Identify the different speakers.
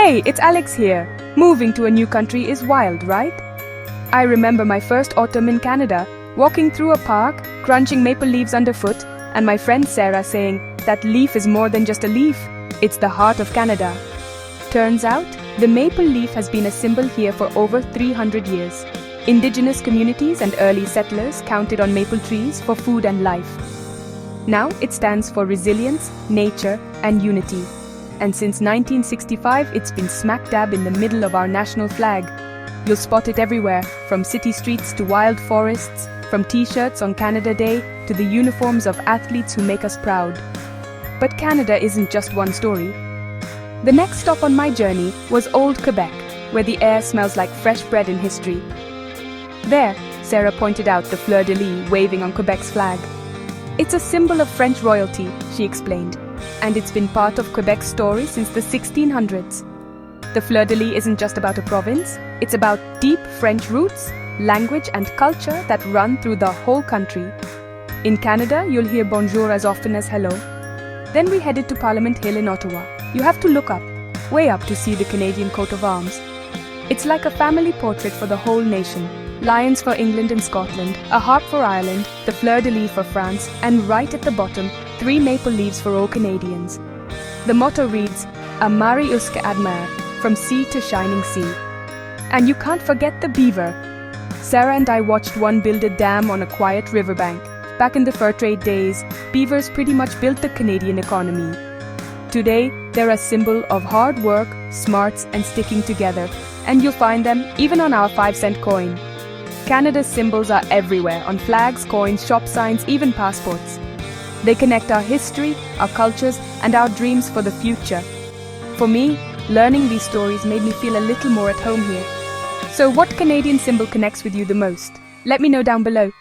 Speaker 1: Hey, it's Alex here. Moving to a new country is wild, right? I remember my first autumn in Canada, walking through a park, crunching maple leaves underfoot, and my friend Sarah saying, that leaf is more than just a leaf, it's the heart of Canada. Turns out, the maple leaf has been a symbol here for over 300 years. Indigenous communities and early settlers counted on maple trees for food and life. Now it stands for resilience, nature, and unity. And since 1965, it's been smack dab in the middle of our national flag. You'll spot it everywhere, from city streets to wild forests, from t-shirts on Canada Day to the uniforms of athletes who make us proud. But Canada isn't just one story. The next stop on my journey was Old Quebec, where the air smells like fresh bread in history. There, Sarah pointed out the Fleur-de-lis waving on Quebec's flag. It's a symbol of French royalty, she explained, and it's been part of Quebec's story since the 1600s. The Fleur-de-lis isn't just about a province, it's about deep French roots, language and culture that run through the whole country. In Canada, you'll hear bonjour as often as hello. Then we headed to Parliament Hill in Ottawa. You have to look up, way up, to see the Canadian coat of arms. It's like a family portrait for the whole nation. Lions for England and Scotland, a harp for Ireland, the fleur-de-lis for France, and right at the bottom, 3 maple leaves for all Canadians. The motto reads, Mari Usque Ad Mare, from sea to shining sea. And you can't forget the Beaver. Sarah and I watched one build a dam on a quiet riverbank. Back in the fur trade days, beavers pretty much built the Canadian economy. Today, they're a symbol of hard work, smarts, and sticking together, and you'll find them even on our 5-cent coin. Canada's symbols are everywhere, on flags, coins, shop signs, even passports. They connect our history, our cultures, and our dreams for the future. For me, learning these stories made me feel a little more at home here. So what Canadian symbol connects with you the most? Let me know down below.